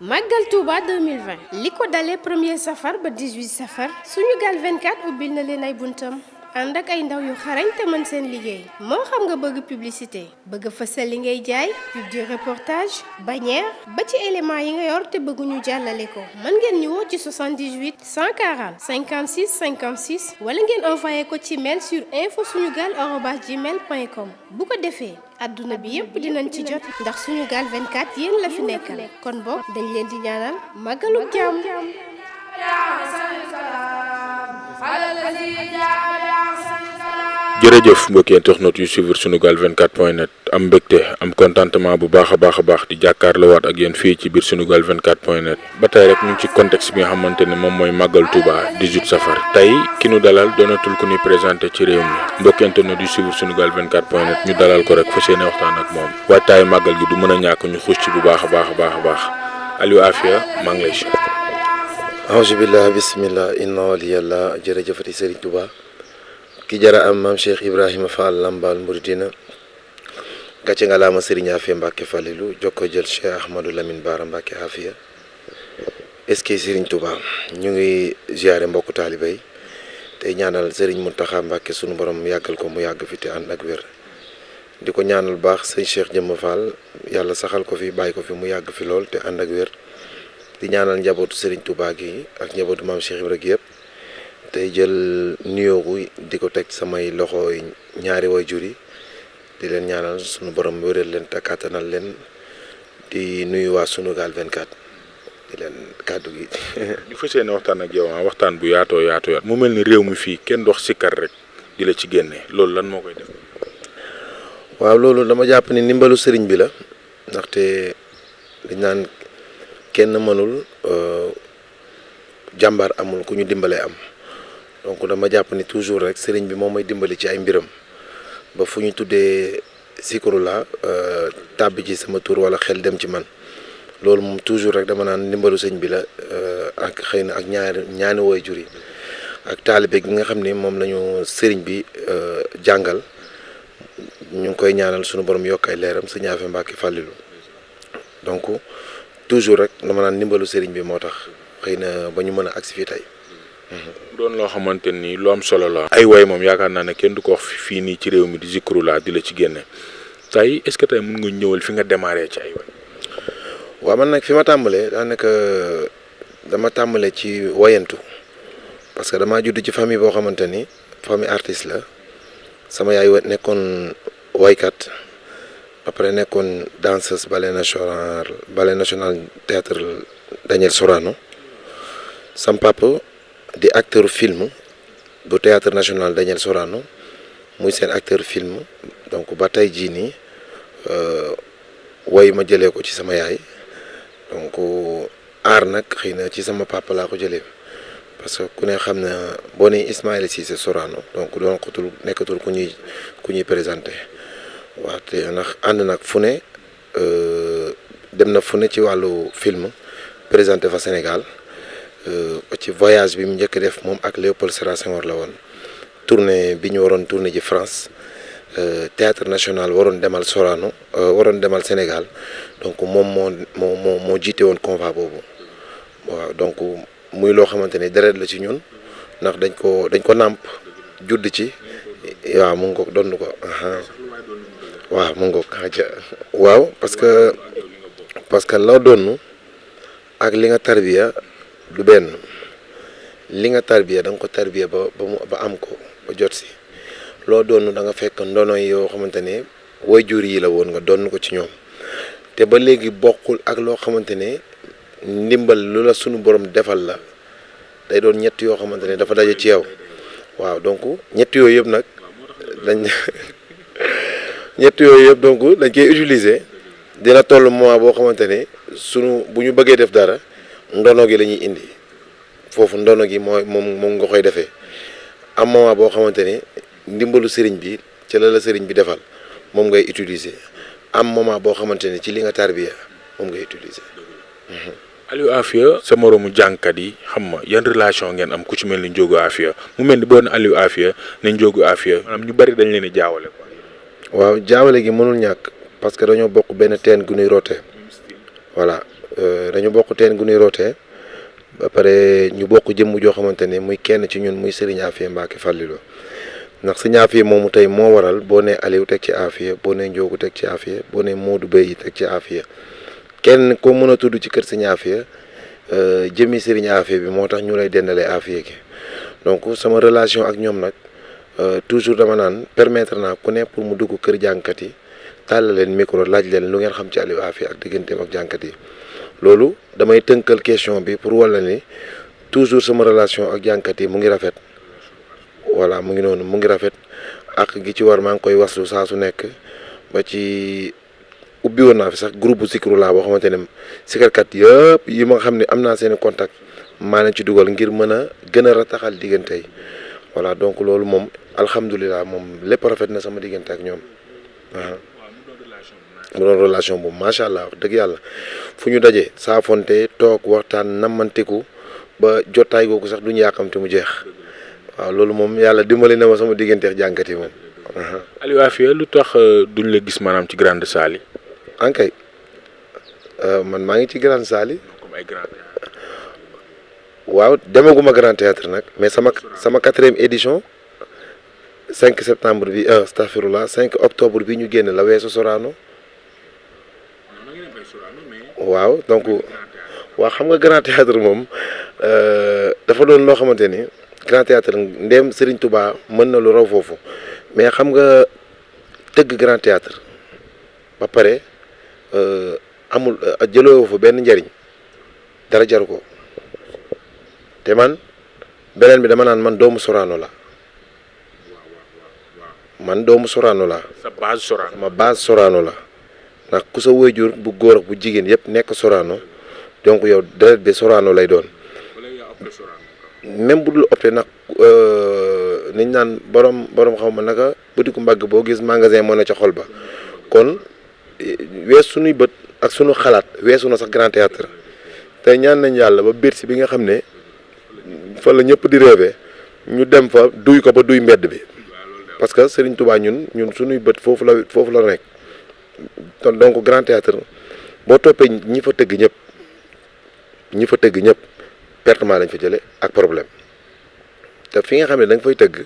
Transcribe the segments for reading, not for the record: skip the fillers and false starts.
Magal Touba 2020 li ko dalee 1er safar ba 18 safar Sunugal 24 ubbil na leen ay buntam ànd ak ay ndaw yu xarañ te mën seen liggéey moo xam nga bëgg publicité bëgg fësal li ngay jaay pub de reportage bannière ba ci élément yi nga yor te bëgguñu jàllale ko mën ngeen ñu woo ci 78 140 56 56 wala ngeen envoyé ko ci mail sur info.sunugal@gmail.com bu ko defee adduna bi yépp dinañ ci jot ndax Sunugal 24 yéen la fi nekkal kon boog dañ leen di ñaanal màggalu jàmm. jërëjëf mbokki internet yu suivre Sunugal 24.net am mbégte am contentement bu baax a baax di jàkkaarloowaat ak yéen fii ci biir Sunugal 24.net ba tey rek ñu ngi ci contexte bi nga xamante ne moom mooy màggal Touba 18 safar tey ki nu dalal doonatul ku ñuy présenté ci réew mi mbokki internet yu suivre Sunugal 24.net ñu dalal ko rek fas yéene waxtaan ak moom waajtaayu màggal gi du mën a ñàkk ñu xuus ci bu baax a baax Aliou Afia maa ngi lay si. alhamdulilah bisimilah inna waliyallah jërëjëfati Serigne Touba. ki jara am maam Cheikh Ibrahima Fall Lambal Mouridina gàcce nga laama Serigne Afia Mbacke Fallilu jokko jël Cheikh Ahmadou Lamine Bara Mbacke Afia est-ce que Serigne Touba ñu ngi ziare mbokku taaliba yi tey ñaanal Serigne Mountakha Mbacke sunu borom yàggal ko mu yàgg fi te ànd ak wér di ko ñaanal baax sëñ Cheikh Jëmm Fall yàlla saxal ko fi bàyyi ko fi mu yàgg fi lool te ànd ak wér di ñaanal njabootu Serigne Touba gi ak njabootu maam Cheikh Ibrahima gi yëpp. tey jël nuyoo di ko teg samay loxo ñaari waajur yi di leen ñaanal sunu borom wéral leen te kàttanal leen di nuyu waa Sunugal 24 di leen kàddu gi. ñu fas yéene waxtaan ak yow waxtaan bu yaatoo mu mel ni réew mi fii kenn dox sikkar rek di la ci génne loolu lan moo koy def. waaw loolu dama jàpp ni ndimbalu sëriñ bi la ndaxte dañ naan kenn mënul jàmbaar amul ku ñu dimbalee am. donc dama jàpp ni toujours rek sëriñ bi moom mooy dimbali ci ay mbiram ba fu ñu tuddee Zikrullah tàbbi ci sama tur wala xel dem ci man loolu moom toujours rek dama naan ndimbalu sëñ bi la ak xëy na ak ñaani waajur yi ak taalibe gi nga xam ni moom lañu sëriñ bi jàngal ñu ngi koy ñaanal sunu borom yokk ay leeram sëñ Afia Mbacke Fallilu donc toujours rek dama naan ndimbalu sëriñ bi moo tax xëy na ba ñu mën a agsi fii tey. doon loo xamante ni lu am solo la. ay way moom yaakaar naa ne kenn du ko wax fii nii ci réew mi di Zikrullah di la ci génne tey est-ce que tey mën nga ñëwal fi nga démarré ci ay way. waaw man nag fi ma tàmbalee daanaka dama tàmbalee ci wayantu parce que damaa judd ci famille boo xamante ni famille artiste la sama yaay nekkoon waykat après nekkoon danseuse ballet national théâtre Daniel Sorano sam papa di acteur film bu théâtre national Daniel Sorano muy seen acteur film donc ba tey jii nii woy ma jëlee ko ci sama yaay donc aar nag xëy na ci sama papa laa ko jëlee parce que ku ne xam na boo nee Ismaïla Cissé Sorano donc nekkatul ku ñuy présenté waaw te ndax ànd nag fu ne dem na fu ne ci wàllu film présenté fa Sénégal. ci voyage bi mu njëkk def moom ak Léopold Sédar Senghor la woon tournée bi ñu waroon tournée ji France théâtre national waroon demal Sorano waroon demal Sénégal donc moom moo jiite woon convoi boobu waaw donc muy loo xamante ni deret la ci ñun ndax dañ ko nàmp judd ci waaw mu ngi ko donn ko waaw mu ngi ko waaw parce que loo donn ak li nga tarbiya du benn li nga tarbiya da nga ko tarbiya ba am ko ba jot si loo doon da nga fekk ndono yoo xamante ne waajur yi la woon nga doon ko ci ñoom te ba léegi bokkul ak loo xamante ne ndimbal lu la sunu borom defal la day doon ñett yoo xamante ne dafa daje ci yow waaw donc ñett yooyu yëpp nag dañ koy utiliser dina toll moment boo xamante ne bu ñu bëggee def dara. ndono gi la ñuy indi foofu ndono gi moom nga koy defee am moment boo xamante ne ndimbalu sëriñ bi ci la sëriñ bi defal moom ngay utiliser am moment boo xamante ne ci li nga tarbiya moom ngay utiliser. Aliou Afia sa moroomu jàngkat yi xam ma yan relation ngeen am ku ci mel ni Ndiogou Afia mu mel ni boo ne Aliou Afia ne Ndiogou Afia maanaam ñu bari dañ leen di jaawale quoi. waaw jaawale gi mënul ñàkk parce que dañoo bokk benn teen gu ñuy rootee voilà dañu bokk teen gu ñuy rootee ba pare ñu bokk jëmm joo xamante ni muy kenn ci ñun muy Serigne Afia Mbacke Fallilou ndax Serigne Afia moomu tey moo waral boo nee Aliou teg ci Afia boo nee Ndiogu teg ci Afia boo nee Modou Bey teg ci Afia kenn ko mën a tudd ci kër Serigne Afia jëmmi Serigne Afia bi moo tax ñu lay dendalee Afia gi donc sama relation ak ñoom nag toujours dama naan permettre naa ku ne pour mu dugg kër jàngkat yi tàll leen micro laaj leen lu ngeen xam ci Aliou Afia ak digganteem ak jàngkat yi loolu damay tënkal question bi pour walla ni toujours sama relation ak jàngkat yi mu ngi rafet voilà mu ngi noonu mu ngi rafet ak gi ci war maa ngi koy waslu saa su nekk ba ci ubbi woon naa fi sax groupe bu Zikrullah boo xamante ne sikarkat yëpp yi ma xam ne am naa seen contact maa leen ci dugal ngir mën a gën a rataxal diggante yi voilà donc loolu moom alhamdulilah moom lépp rafet na sama diggante ak ñoom waaw. mu doon relation bu macha allah wax dëgg yàlla fu ñu dajee saafonte toog waxtaan nammanteku ba jotaay googu sax duñu yàkkamte mu jeex waaw loolu moom yàlla dimbali na ma sama digganteex jànkat yi moom. Aliou Afia lu tax duñ la gis maanaam ci grande salle yi. ankay man maa ngi ci grande salle yi. comme ay grand waaw demaguma grand théâtre nag mais sama 4e édition 5 septembre bi astaghfirullah 5 octobre bi ñu génn la weesu Sorano. waaw donc waaw xam nga grand théâtre moom dafa doon loo xamante ni grand théâtre ndéem Serigne Touba mën na lu raw foofu mais xam nga tëgg grand théâtre ba pare amul jëloo fa benn njariñ dara jaru ko te man beneen bi dama naan man doomu Sorano la man doomu Sorano la. sa base Sorano. ma base Sorano la. ndax ku sa waajur bu góor ak bu jigéen yëpp nekk Sorano donc yow deret bi Sorano lay doon même bu dul opté nag niñ naan borom xaw ma naka butiku mbagg boo gis magasin moo ne ca xol ba kon wees suñuy bët ak suñu xalaat weesu na sax grand théâtre te ñaan nañ yàlla ba Bercy bi nga xam ne fa la ñëpp di rêvé ñu dem fa duy ko ba duy mbedd bi parce que Serigne Touba ñun suñuy bët foofu la nekk. donc grand théâtre boo toppee ñi fa tëgg ñëpp pertement lañ fa jële ak problème te fi nga xam ne da nga fay tëgg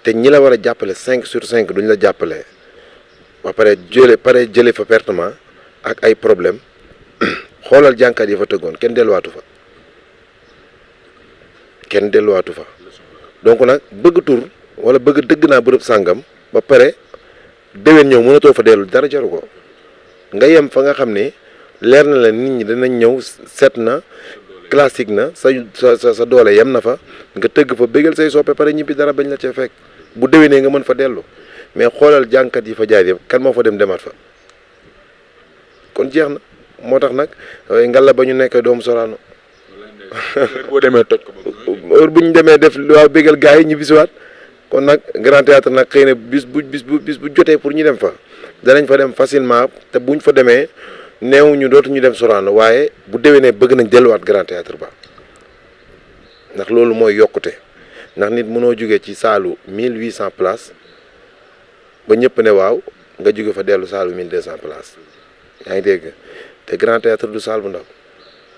te ñi la war a jàppale 5 sur 5 duñ la jàppale ba pare jële fa pertement ak ay problème xoolal jànkat yi fa tëggoon kenn delluwaatu fa donc nag bëgg tur wala bëgg dëgg naa bërëb sàngam ba pare déwén ñëw mënatoo fa dellu dara jaru ko nga yem fa nga xam ne leer na la nit ñi danañ ñëw set na classique na sa doole yem na fa nga tëgg fa bégal say soppe pare ñibbi dara bañ la cee fekk bu déwénee nga mën fa dellu mais xoolal jànkat yi fa jaar yëpp kan moo fa demaat fa kon jeex na moo tax nag ngalla ba ñu nekk doomu Sorano. boo demee toj ko heure bu ñu demee def waaw bégal gars yi ñibbisiwaat kon nag grand théâtre nag xëy na bis bu jotee pour ñu dem fa danañ fa dem facilement te buñ fa demee neew ñu dootuñu dem Sorano waaye bu déwénee bëgg nañ delluwaat grand théâtre ba ndax loolu mooy yokkute ndax nit mënoo jóge ci saalu 1800 places ba ñëpp ne waaw nga jóge fa dellu saalu 1200 places yaa ngi dégg te grand théâtre du saal bu ndaw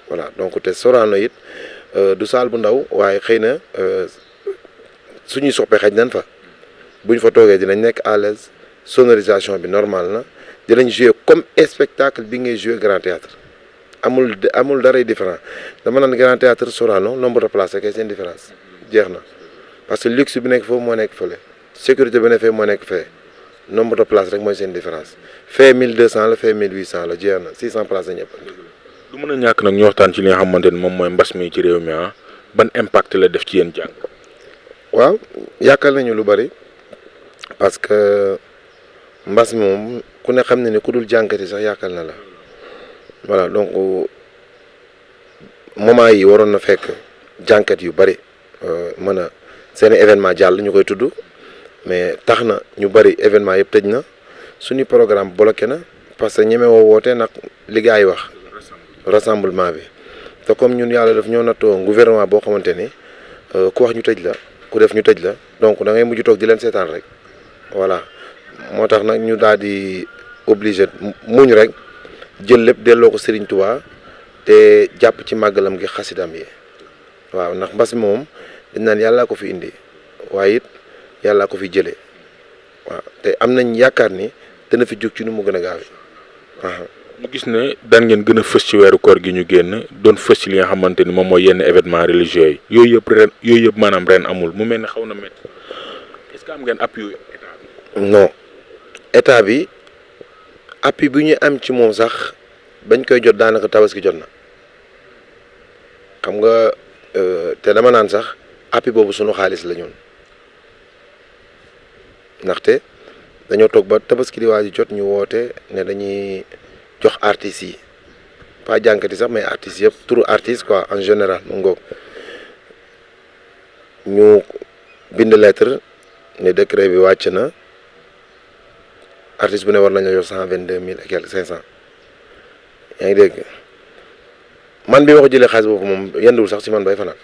voilà donc te Sorano it du saal bu ndaw waaye xëy na suñuy soppee xaj nañ fa buñ fa toogee dinañ nekk à l'aise sonorisation bi normal na dinañ jouer comme spectacle bi ngay jouer grand théâtre amul daray différent dama naan grand théâtre Sorano nombre de places kay seen différence jeex na parce que luxe bi nekk foofu moo nekk fële sécurité bi ne fee moo nekk fee nombre de places rek mooy seen différence fee 1200 la fee 1800 la jeex na 600 places la ñëpp. du mën a ñàkk nag ñu waxtaan ci li nga xamante ni moom mooy mbas mi ci réew mi ban impact la def ci yéen jàng. waaw yàkkal nañu lu bari parce que mbas moom ku ne xam ne ni ku dul jànkat yi sax yàkkal na la voilà donc moment yi waroon na fekk jànkat yu bari mën a seen événement jàll ñu koy tudd mais tax na ñu bari événement yëpp tëj na suñu programme bloqué na parce que ñeme woo woote nag li gars yi wax rassemblement bi te comme ñun yàlla daf ñoo nattoo gouvernement boo xamante ni ku wax ñu tëj la ku def ñu tëj la donc da ngay mujj toog di leen seetaan rek voilà moo tax nag ñu daal di obligé muñ rek jël lépp delloo ko Serigne Touba te jàpp ci màggalam gi xasidam yi waaw ndax mbas mi moom dañ naan yàllaa ko fi indi waaye it yàllaa ko fi jëlee waaw te am nañ yaakaar ni dana fi jóg ci nu mu gën a gaawee. ñu gis ne daan ngeen gën a fës ci weeru koor gi ñu génn doon fës ci li nga xamante ni moom mooy yenn événement religieux yi yooyu yëpp maanaam ren amul mu mel ne xaw na métti est-ce que am ngeen appui état bi. non état bi appui bi ñu am ci moom sax bañ koy jot daanaka tabaski jot na xam nga te dama naan sax appui boobu sunu xaalis la ñun ndaxte dañoo toog ba tabaski di waaj jot ñu woote ne dañuy jox artistes yi pas jànkat yi sax mais artistes yëpp turu artiste quoi en général mu ngoog ñu bind lettre ne décret bi wàcc na artiste bu ne war nañu jox 122 000 et quelque 500 yaa ngi dégg man bi ma ko jëlee xaalis boobu moom yenduwul sax ci man bay fanaan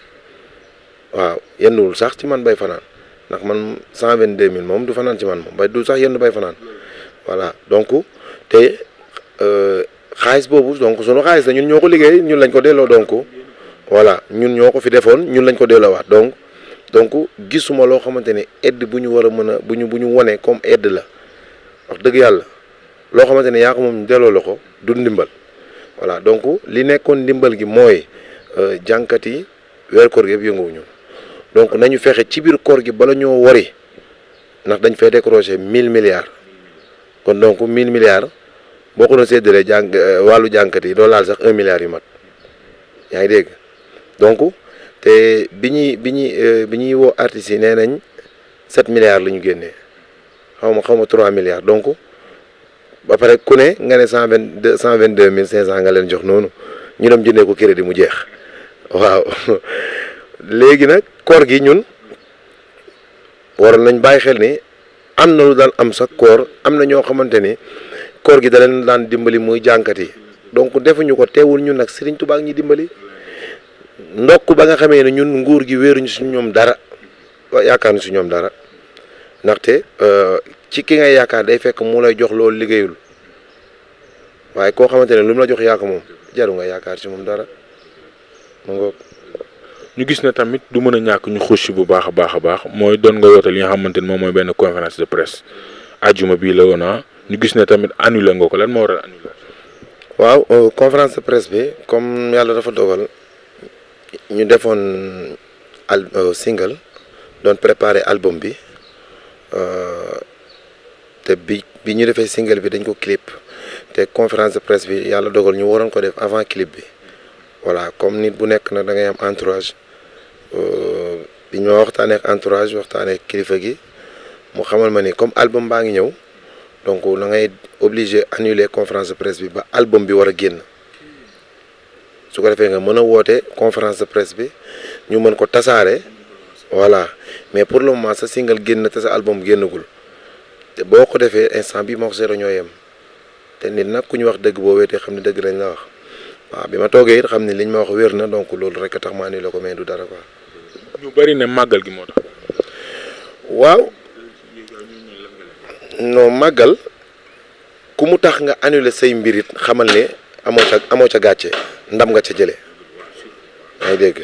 waaw yenduwul sax ci man bay fanaan ndax man 122 000 moom du fanaan ci man moom bay du sax yendu bay fanaan voilà donc te xaalis boobu donc sunu xaalis la ñun ñoo ko liggéey ñun lañ ko delloo donc voilà ñun ñoo ko fi defoon ñun lañ ko delloowaat donc gisuma loo xamante ne aide bu ñu war a mën a bu ñu wone comme aide la wax dëgg yàlla loo xamante ne yaa ko moom delloo la ko du ndimbal voilà donc li nekkoon ndimbal gi mooy jànkat yi weer koor gi yëpp yënguwuñu donc nañu fexe ci biir koor gi bala ñoo wari ndax dañ fay décrocher 1000 milliards kon donc 1000 milliards boo ko doon séddalee wàllu jànkat yi doo laal sax 1 milliard yu mat yaa ngi dégg donc te bi ñuy woo artistes yi nee nañ 7 milliards la ñu génnee xaw ma 3 milliards donc ba pare ku ne nga ne 122 500 nga leen jox noonu ñu dem jëndee ko crédit mu jeex waaw léegi nag koor gi ñun waroon nañ bàyyi xel ni am na lu daan am sax koor am na ñoo xamante ni koor gi da leen daan dimbali muy jànkat yi donc defuñu ko teewul ñun nag Serigne Touba ñi dimbali ndokk ba nga xamee ne ñun nguur gi wéeruñu si ñoom dara yaakaar si ñoom dara ndaxte ci ki ngay yaakaar day fekk mu lay jox loolu liggéeyul waaye koo xamante ne lu mu la jox yaaka moom jaru nga yaakaar si moom dara mu ngoog. ñu gis ne tamit du mën a ñàkk ñu xuus bu baax a baax mooy doon nga woote li nga xamante ni moom mooy benn conférence de presse ajuma bii la woon ñu gis ne tamit annulé nga ko lan moo waral annulé. waaw conférence de presse bi comme yàlla dafa dogal ñu defoon single doon préparer album bi te bi ñu defee single bi dañ ko clip te conférence de presse bi yàlla dogal ñu waroon ko def avant clip bi voilà comme nit bu nekk nag da ngay am entourage bi ñu ma waxtaanee ak entourage waxtaanee kilifa gi mu xamal ma ni comme album baa ngi ñëw donc da ngay obligé annuler conférence de presse bi ba album bi war a génn su ko defee nga mën a woote conférence de presse bi ñu mën ko tasaare voilà mais pour le moment sa single génn te sa album génnagul te boo ko defee instant bi moo ko zéro ñoo yem te nit nag ku ñu wax dëgg boo weetee xam ne dëgg lañ la wax waaw bi ma toogee it xam ne liñ ma wax wér na donc loolu rek a tax ma annulé ko mais du dara quoi. ñu bari ne màggal gi moo tax. waaw non màggal ku mu tax nga annulé say mbirit xamal ne amoo ca gàcce ndam nga ca jëlee yaa ngi dégg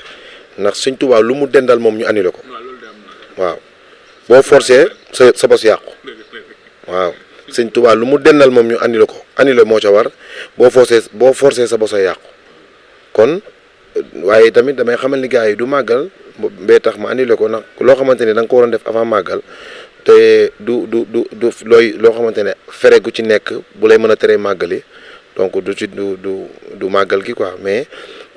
ndax Sëñ Tuubaa lu mu dendal moom ñu annulé ko waaw boo forcé sa bos yàqu waaw Sëñ Tuubaa lu mu dendal moom ñu annulé ko annulé moo ca war boo forcé sa bos a yàqu kon waaye tamit damay xamal ni gars yi du màggal bee tax ma annulé ko ndax loo xamante ne da nga ko waroon def avant màggal te du loo xamante ne fere gu ci nekk bu lay mën a teree màggali donc du màggal gi quoi mais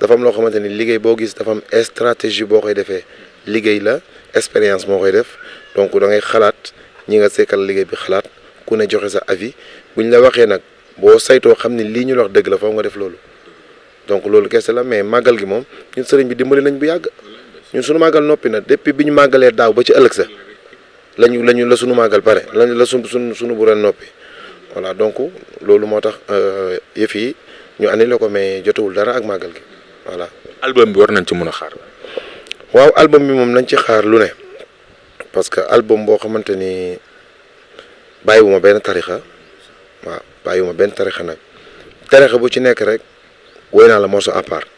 dafa am loo xamante ni liggéey boo gis dafa am stratégie boo koy defee liggéey la expérience moo koy def donc da ngay xalaat ñi nga sekkal liggéey bi xalaat ku ne joxe sa avis buñ la waxee nag boo saytoo xam ni lii ñu la wax dëgg la foofu nga def loolu donc loolu kese la mais màggal gi moom ñun sëriñ bi dimbali nañ bu yàgg ñun suñu màggal noppi na depuis bi ñu màggalee daaw ba ci ëllëg sa la suñu màggal pare la suñu bu ren noppi voilà donc loolu moo tax yëf yi ñu annulé ko mais jotewul dara ak màggal gi voilà. album bi war nañ ci mën a xaar. waaw album bi moom nañ ci xaar lu ne parce que album boo xamante ni bàyyiwuma benn tarixa waaw bàyyiwuma benn tarixa nag tarixa bu ci nekk rek woy naa la morceau à part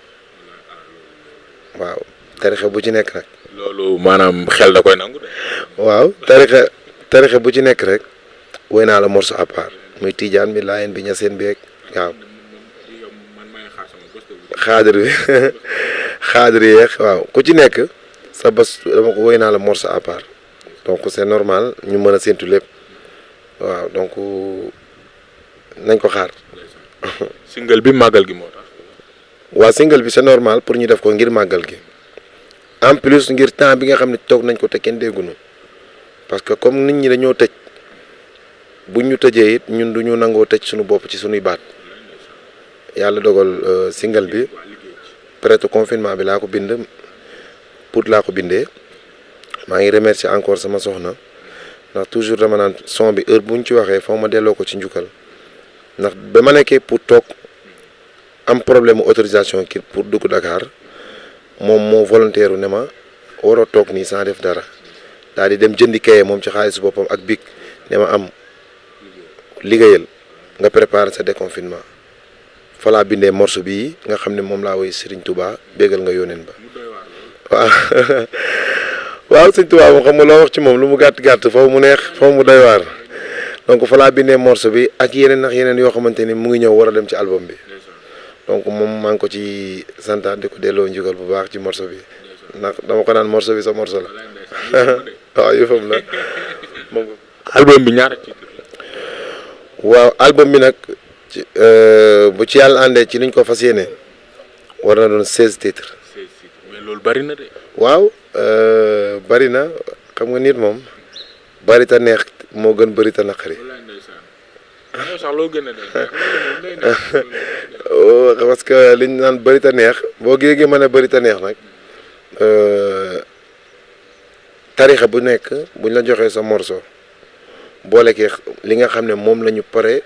waaw tarixa bu ci nekk nag. loolu maanaam xel da koy nangu de. waaw tarixa bu ci nekk rek woy naa la morceau à part muy Tijaan bi Laayeen bi Ñaseen bi waaw xaadir yeex waaw ku ci nekk sa bés dama ko woy naa la morceau à part donc c'est normal ñu mën a séntu lépp waaw donc nañ ko xaar. single bi màggal gi moo tax. waa single bi c'est normal pour ñu def ko ngir màggal gi en plus ngir temps bi nga xam ne toog nañ ko te kenn déggunu parce que comme nit ñi dañoo tëj buñ ñu tëjee it ñun du ñu nangoo tëj suñu bopp ci suñuy baat yàlla dogal single bi peut-être confinement bi laa ko bind pour laa ko bindee maa ngi remercier encore sama soxna ndax toujours dama naan son bi heure buñ ci waxee faw ma delloo ko ci njukkal ndax ba ma nekkee pour toog am problème autorisation kii pour dugg Dakar moom moo volontaire ne ma waroo toog nii sans def dara daal di dem jëndi kaye moom ci xaalis boppam ak bic ne ma am liggéeyal nga préparer sa déconfinement fa laa bindee morceau bii nga xam ne moom laa woy Serigne Touba béggal nga yóneen ba waaw waaw Serigne Touba moom xam nga loo wax ci moom lu mu gàtt gàtt foofu mu neex foofu mu doy waar donc fa laa bindee morceau bi ak yeneen yoo xamante ni mu ngi ñëw war a dem ci album bi donc moom maa ngi ko ci santaat di ko delloo njugal bu baax ci morceau bi ndax dama ko naan morceau bi sa morceau la waaw yëfam la. album bi ñaata titre waaw album bi nag bu ci yàlla àndee ci niñ ko fas yéene war na doon 16 titres. mais loolu bari na de. waaw bari na xam nga nit moom bari ta neex moo gën bari ta naqari. sax loo gën a parce que liñ naan bari ta neex boo géegee mën a bari ta neex nag tarixa bu nekk buñ la joxee sa morceau boolekee li nga xam ne moom la ñu pare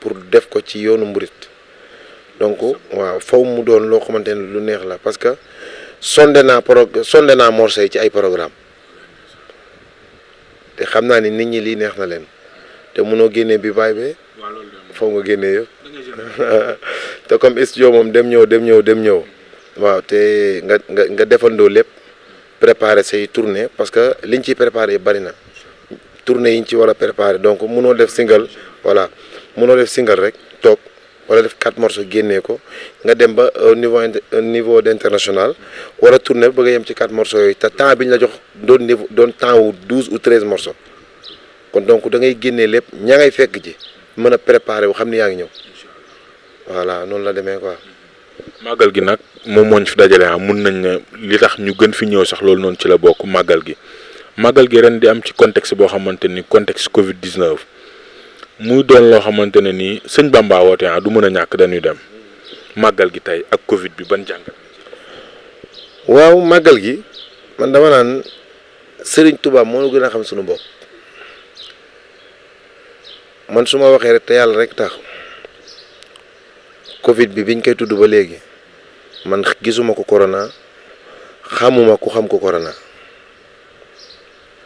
pour def ko ci yoonu mburit donc waaw faw mu doon loo xamante ne lu neex la parce que sondé naa morceau yi ci ay programme te xam naa ni nit ñi lii neex na leen te mënoo génnee bi baay bee faw nga génnee yëpp te comme studio moom dem ñëw waaw te nga defandoo lépp préparer say tournée parce que liñ ciy préparer bari na tournée yi ñu ci war a préparer donc mënoo def single voilà mënoo def single rek toog wala def 4 morceaux génnee ko nga dem ba au niveau d'international war a tourner bëgg a yem ci 4 morceaux yooyu te temps bi ñu la jox doon temps wu 12 ou 13 morceaux kon donc da ngay génnee lépp ña ngay fekk ji mën a préparer wu xam ni yaa ngi ñëw voilà noonu la demee quoi. màggal gi nag moom moo ñu fi dajale mun nañ ne li tax ñu gën fi ñëw sax loolu noonu ci la bokk màggal gi ren di am ci contexte boo xamante ni contexte Covid 19 muy doon loo xamante ne nii sëñ Bamba woote du mën a ñàkk dañuy dem màggal gi tey ak Covid bi ban jàngat. waaw màggal gi man dama naan Serigne Touba moo gën a xam suñu bopp man su ma waxee rek te yàlla rek tax Covid bi biñ koy tudd ba léegi man gisuma ko corona xamuma ku xam ko corona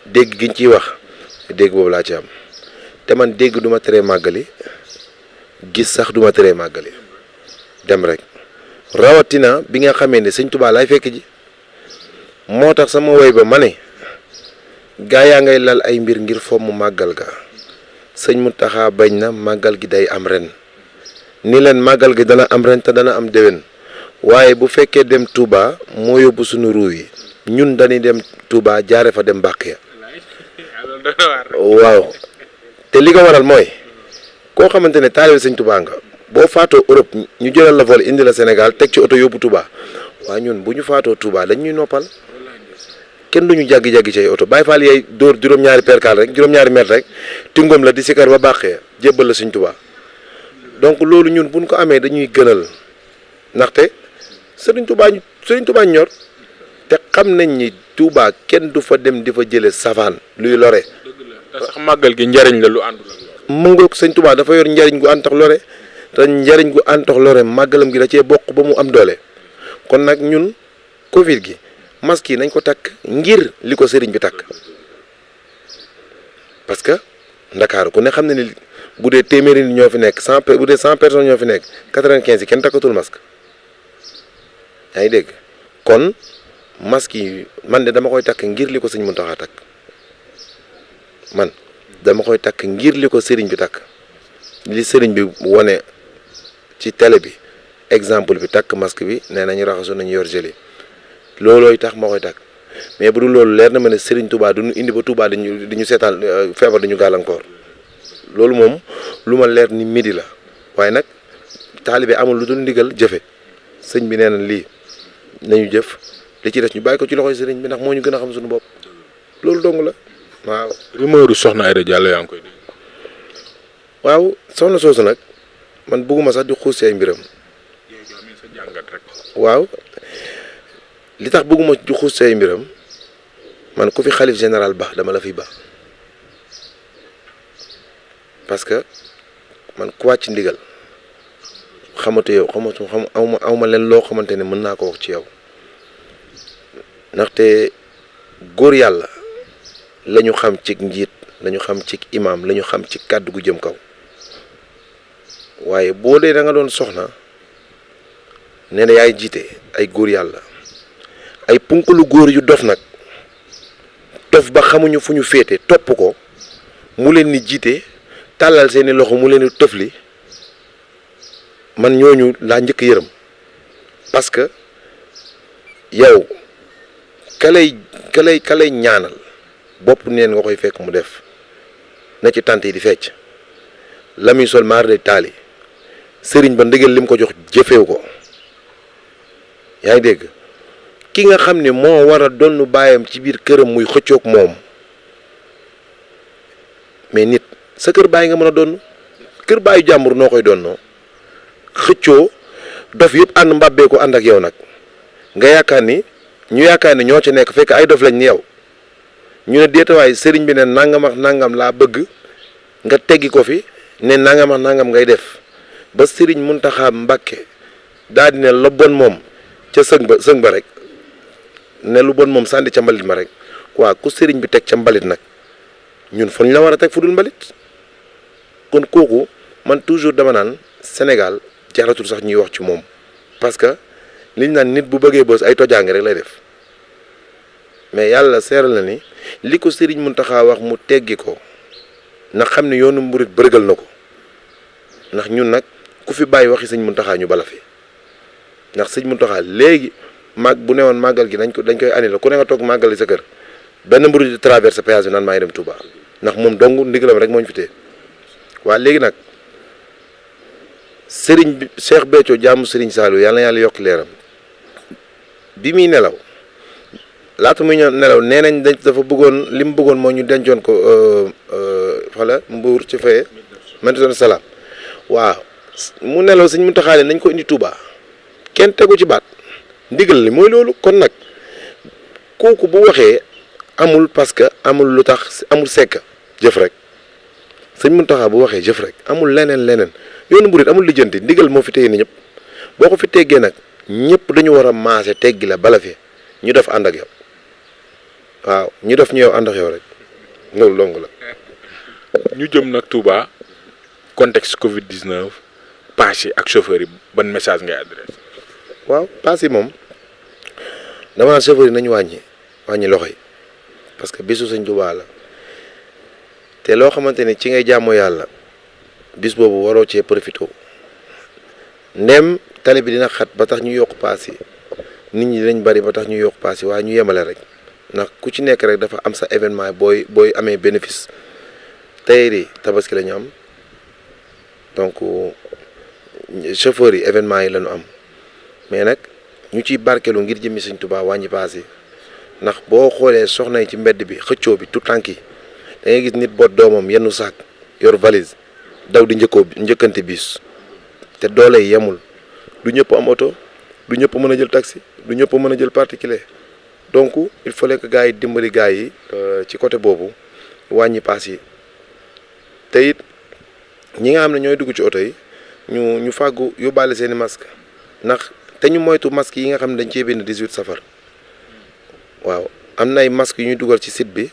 dégg giñ ciy wax dégg boobu laa ci am te man dégg duma teree màggali gis sax duma teree màggali dem rek rawatina bi nga xamee ne sëñ Touba laay fekk ji moo tax sama woy ba ma ne gaa yaa ngay lal ay mbir ngir fomm màggal ga sëñ Mountakha bañ na màggal gi day am ren ni leen màggal gi dana am ren te dana am déwén waaye bu fekkee dem Touba moo yóbbu suñu ruu yi ñun dañuy dem Touba jaare fa dem bàq ya waaw te li ko waral mooy koo xamante ne taalibe sëñ Touba nga boo faatoo Europe ñu jëlal la vol indi la Sénégal teg ci oto yóbbu Touba waaye ñun bu ñu faatoo Touba dañ ñuy noppal kenn duñu jaggi-jaggi ci ay oto bàyyi faal yay dóor juróom-ñaari perkaal rek juróom-ñaari mètre rek tingoom la di sikar ba bàqee jébbal la sëñ Touba donc loolu ñun buñ ko amee dañuy gënal ndaxte sëriñ Touba ñor te xam nañ ni Touba kenn du fa dem di fa jële safaan luy lore te sax màggal gi njariñ la lu àndul ak mu ngoog sëñ Touba dafa yor njariñ gu àntax lore te njariñ gu àntax lore màggalam gi da cee bokk ba mu am doole kon nag ñun Covid gi masque yi nañ ko takk ngir li ko sëriñ bi takk parce que Ndakaaru ku ne xam ne ni bu dee téeméeri nit ñoo fi nekk 100 bu dee 100 personnes ñoo fi nekk 95 yi kenn takkatul masque yaa ngi dégg kon masque yi man de dama koy takk ngir li ko sëñ Mountakha takk man dama koy takk ngir li ko sëriñ bi takk li sëriñ bi wone ci télé bi exemple bi takk masque bi nee nañu raxasu nañu yor gel loolooy tax ma koy takk mais bu dul loolu leer na ma ne sëriñ Touba du ñu indi ba Touba di ñu seetaan feebar di ñu gàllankoor loolu moom lu ma leer ni midi la waaye nag taalibe amul lu dul ndigal jëfe sëñ bi nee na lii nañu jëf li ci des ñu bàyyi ko ci loxoy sëriñ bi ndax moo ñu gën a xam suñu bopp loolu dong la waaw. rumeur soxna Aïda Diallo yaa ngi koy dégg. waaw soxna soosu nag man bëgguma sax di xuus si ay mbiram. waaw li tax bëgguma di xuus si ay mbiram man ku fi xalif général ba dama la fiy ba parce que man ku wàcc ndigal xamatu yow awma leen loo xamante ne mën naa ko wax ci yow ndaxte góor yàlla la ñu xam ci njiit la ñu xam ci imaam la ñu xam ci kàddu gu jëm kaw waaye boo dee da nga doon soxna nee na yaay jiite ay góor yàlla ay punkalu góor yu dof nag dof ba xamuñu fu ñu féete topp ko mu leen ni jiite tàllal seeni loxo mu leen di tëfli man ñooñu laa njëkk yërëm parce que yow ka lay ñaanal bopp neen nga koy fekk mu def na ci tànt yi di fecc la muy sol maar de taali sëriñ ba ndigal lim ko jox jëfew ko yaa ngi dégg ki nga xam ne moo war a donn baayam ci biir këram muy xëccoog moom mais nit sa kër baay nga mën a donn kër baayu jàmbur noo koy donnoo xëccoo dof yëpp ànd mbàbbee ko ànd ak yow nag nga yaakaar ni ñu yaakaar ni ñoo ci nekk fekk ay dof lañ ni yow ñu ne déetawaay sëriñ bi ne nangam ak nangam laa bëgg nga teggi ko fi ne nangam ak nangam ngay def ba sëriñ Mountakha Mbacké daal di ne lu bon moom ca sëng ba rek ne lu bon moom sànni ca mbalit ma rek waa ku sëriñ bi teg ca mbalit nag ñun fu ñu la war a teg fu dul mbalit kon kooku man toujours dama naan Sénégal jaratul sax ñuy wax ci moom parce que liñ naan nit bu bëggee bës ay tojaange rek lay def mais yàlla seeral na ni li ko sëriñ Mountakha wax mu teggi ko ndax xam ne yoonu murit bërëgal na ko ndax ñun nag ku fi bàyyi waxi sëñ Mountakha ñu bala fi ndax sëñ Mountakha léegi bu newoon màggal gi dañ koy annulé ku ne nga toog màggal sa kër benn mburu di traversé péage bi naan maa ngi dem Touba ndax moom dong ndigalam rek moo ñu fi tee waa léegi nag sëriñ bi Cheikh Béthio jaamu sëriñ Saliou yàlla na yàlla yokk leeram bi muy nelaw laata muy nelaw nee nañ dafa bëggoon li mu bëggoon moo ñu dencoon ko xala mbuur ci faye Madinatu Salaam waaw mu nelaw sëñ Mountakha ne nañ ko indi Touba kenn tegu ci baat ndigal li mooy loolu kon nag kooku bu waxee amul parce que amul lu tax amul sekk jëf rek sëñ Mountakha bu waxee jëf rek amul leneen yoonu murit amul lijjanti ndigal moo fi téye ni ñëpp boo ko fi teggee nag ñëpp dañu war a maase teggi la bala fi ñu def ànd ak yow waaw ñu def ñu yow ànd ak yow rek loolu dong la. ñu jëm nag Touba contexte Covid 19 pass yi ak chauffeur yi ban message ngay adressé. waaw pass yi moom dama naan chauffeur yi nañu wàññi loxo yi parce que bisu sëñ Touba la te loo xamante ni ci ngay jàmmoo yàlla bis boobu waroo cee profité ndem tali bi dina xat ba tax ñu yokk paas yi nit ñi dinañ bari ba tax ñu yokk paas yi waaye ñu yemale rek ndax ku ci nekk rek dafa am sa événement booy amee bénéfice tey yi tabaski la ñu am donc chauffeurs yi événement yi la ñu am mais nag ñu ciy barkeelu ngir jëmmi Sëñ Tuubaa wàññi paas yi ndax boo xoolee soxna yi ci mbedd bi xëccoo bi tout tànk yi da ngay gis nit boot doomam yenn saak yor valise daw di njëkkante bis te doole yi yemul du ñëpp am oto du ñëpp mën a jël taxi du ñëpp mën a jël particulier donc il fallait que gars yi dimbali gars yi ci côté boobu wàññi paas yi te it ñi nga xam ne ñooy dugg ci oto yi ñu fàggu yóbbaale seeni masque ndax te ñu moytu masque yi nga xam ne dañ cee bind 18 safar waaw am na ay masque yu ñuy dugal ci site bi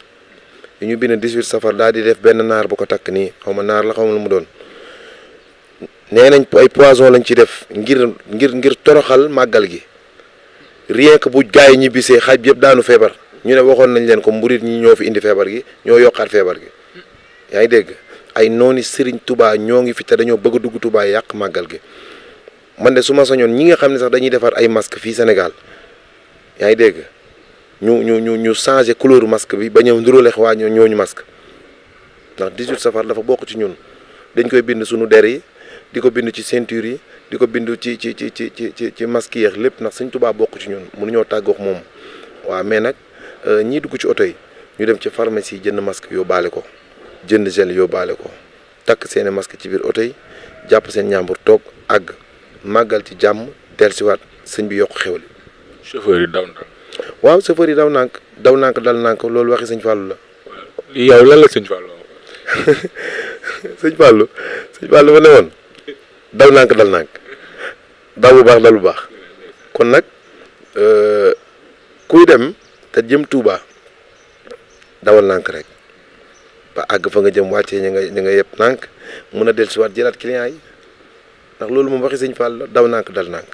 ñu bind 18 safar daal di def benn naar bu ko takk nii xaw ma naar la xaw ma lu mu doon nee nañ ay poison lañ ci def ngir toroxal màggal gi rien que bu gaa yi ñibbisee xaaj bi yëpp daanu feebar ñu ne waxoon nañ leen ko mburit ñi ñoo fi indi feebar gi ñoo yokkaat feebar gi yaa ngi dégg ay nooni Serigne Touba ñoo ngi fi te dañoo bëgg a dugg Touba yàq màggal gi man de su ma sañoon ñi nga xam ne sax dañuy defar ay masque fii Sénégal yaa ngi dégg ñu changé couleur masque bi ba ñëw nduróole waa ñooñu masque ndax 18 safar dafa bokk ci ñun dañ koy bind suñu der yi di ko bind ci ceinture yi di ko bind ci masque yeex lépp ndax Sëñ Touba bokk ci ñun mënuñoo tàggoog moom waaw mais nag ñii dugg ci oto yi ñu dem ci pharmacie jënd masque yóbbaale ko jënd gel yóbbaale ko takk seeni masque ci biir oto yi jàpp seen ñàmbur toog àgg màggal ci jàmm dellusiwaat sëñ bi yokk xewli chauffeur yi daw ndànk. waaw chauffeur yi daw nànk dal nànk loolu waxi sëñ Fallou la. yow lan la sëñ Fallou. sëñ Fallou ma ne woon daw nànk dal nànk daw bu baax dal bu baax kon nag kuy dem te jëm Touba dawal nànk rek ba àgg fa nga jëm wàccee ña nga yëpp nànk mun a dellusiwaat jëlaat client yi ndax loolu moom waxi sëñ Fallou la daw nànk dal nànk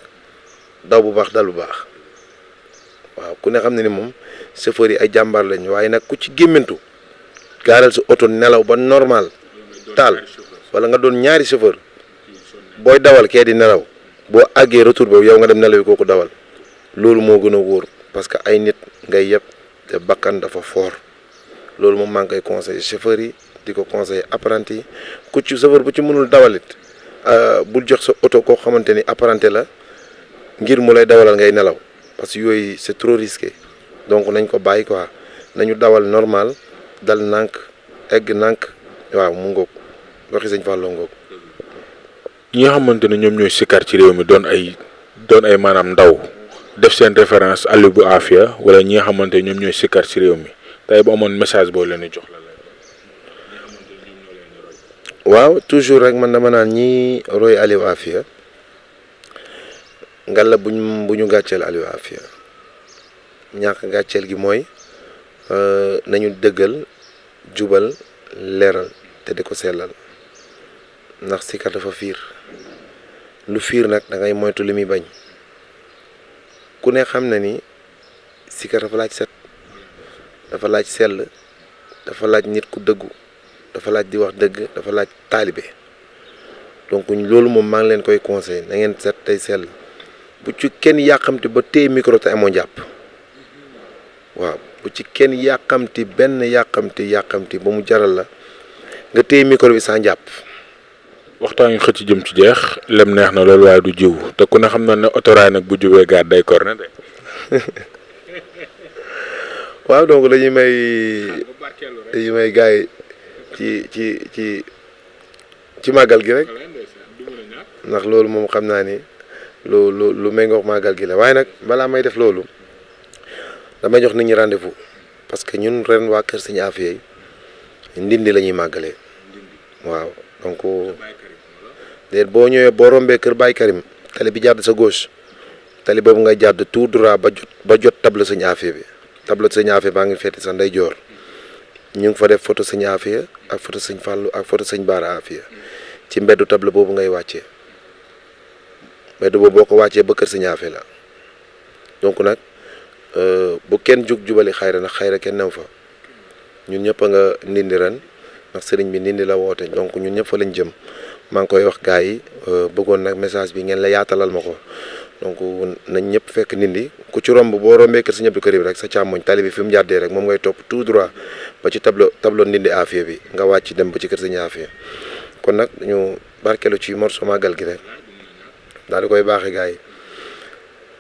daw bu baax dal bu baax waaw ku ne xam ne ni moom chauffeur yi ay jàmbaar lañ waaye nag ku ci gémmantu gaaral sa oto nelaw ba normal taal wala nga doon ñaari chauffeur booy dawal kee di nelaw boo àggee retour boobu yow nga dem nelaw yi kooku dawal loolu moo gën a wóor parce que ay nit ngay yëpp te bakkan dafa fort loolu moom maa ngi koy conseillé chauffeur yi di ko conseillé apprenti yi ku ci chauffeur bu ci mënul dawalit bul jox sa oto koo xamante ni apprenti la ngir mu lay dawalal ngay nelaw parce que yooyu c'est trop risqué donc nañ ko bàyyi quoi nañu dawal normal dal nànk egg nànk waaw mu ngoog waxi sëñ Fallou ngoog. ñi nga xamante ne ñoom ñooy sikar ci réew mi doon ay maanaam ndaw def seen référence Aliou bu Afia wala ñi nga xamante ne ñoom ñooy sikar ci réew mi tey bu amoon message boo leen di jox la waaw toujours rek man dama naan ñi roy Aliou Afia ngalla bu ñu gàcceel Aliou Afia ñàkk gàcceel gi mooy nañu dëggal jubal leeral te di ko sellal ndax sikar dafa fiir lu fiir nag da ngay moytu li muy bañ ku ne xam na ni sikar dafa laaj set dafa laaj sell dafa laaj nit ku dëggu dafa laaj di wax dëgg dafa laaj taalibe donc loolu moom maa ngi leen koy conseillé na ngeen set tey sell bu ci kenn yàqamti ba téye micro te amoo jàpp waaw bu ci kenn yàqamti benn yàqamti ba mu jaral la nga téye micro bi sans jàpp. waxtaan yu xëcc jëm ci jeex lem neex na loolu waaye du jiw te ku ne xam na ne otoraay nag bu jubee gaat day korne de. waaw donc dañuy may gars yi ci màggal gi rek ndax loolu moom xam naa ni lu méngoo màggal gi la waaye nag balaa may def loolu damay jox nit ñi rendez-vous parce que ñun ren waa Kër Sëñ Afia yi Ndindi la ñuy màggalee waaw donc déet boo ñëwee boo rombee Kër Baye Karim tali bi jàdd sa gauche tali boobu ngay jàdd tout droit ba jot table Sëñ Afia bi table Sëñ Afia baa ngi feeti sa ndeyjoor ñu ngi fa def photo Sëñ Afia ak photo Sëñ Fallou ak photo Sëñ Bara Afia ci mbeddu table boobu ngay wàccee mbeddu boobu boo ko wàccee ba Kër Sëñ Afia la donc nag bu kenn jubali xayra nag xayra kenn new fa ñun ñëpp a nga Ndindi ren ndax sëriñ bi Ndindi la woote donc ñun ñëpp fa lañ jëm maa ngi koy wax gars yi bëggoon nag message bi ngeen la yaatalal ma ko donc nañ ñëpp fekk Ndindi ku ci romb boo rombee Kër Sëñ Abdou Karim rek sa càmmoñ tali bi fi mu jàddee rek moom ngay topp tout droit ba ci tableau Ndindi Afia bi nga wàcc dem ba ci Kër Sëñ Afia kon nag ñu barkeelu ci morceau màggal gi rek daal di koy baaxee gars yi.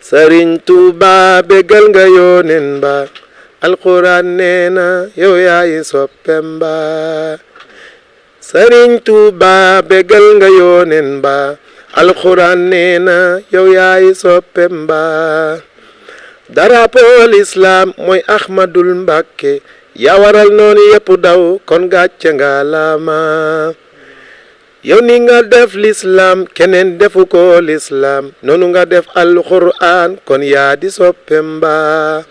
Sëriñ Tuuba bégal nga yóoneen ba alxuraan nee na yow yaay soppem ba Sëriñ Tuuba bégal nga yóoneen ba alxuraan nee na yow yaay soppem ba drapeau l'islam mooy Ahmadul Mbàkke yaa waral noonu yëpp daw kon gàcce nga laama yow ni nga def l'islam keneen defu ko l'islam noonu nga def alquran kon yaa di soppem ba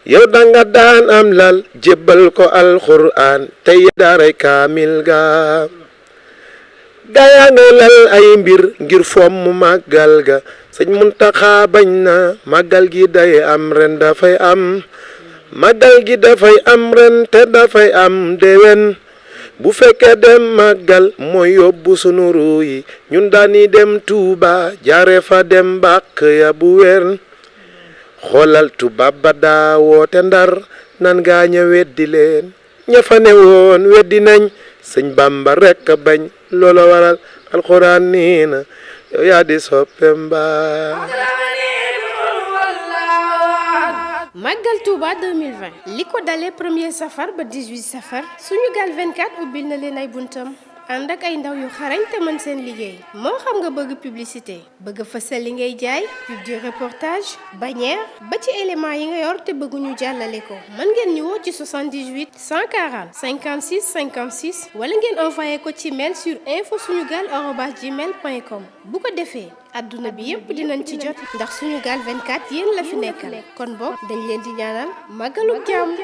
yow danga daan am lal jébbal ko alxuraan tey daaray kaamil ga gaa nga lal ay mbir ngir fomm màggal ga sëñ Muntaxa bañ na màggal gi day am ren dafay am màggal gi dafay am ren te dafay am déwén bu fekkee dem màggal mooy yóbbu sunu ruu yi ñun daani dem Tuuba jaare fa dem bàq ya bu wér xoolal tubaab ba daa woote Ndar nan gaaña weddi leen ña fa ne woon weddi nañ sëñ Bamba rekk bañ loola waral alxuraan nee na yow yaa di soppeem ba Magal Touba 2020 li ko dalee 1er safar ba 18 safar Sunugal 24 ubbil na leen ay buntam ànd ak ay ndaw yu xarañ te mën seen liggéey moo xam nga bëgg publicité bëgg fësal li ngay jaay pub de reportage bannière ba ci élément yi nga yor te bëgguñu jàllale ko mën ngeen ñu woo ci 78 140 56 56 wala ngeen envoyé ko ci mail sur info-sunugal@gmail.com bu ko defee adduna bi yépp dinañ ci jot ndax Sunugal 24 yéen la fi nekkal kon boog dañ leen di ñaanal màggalu jàmm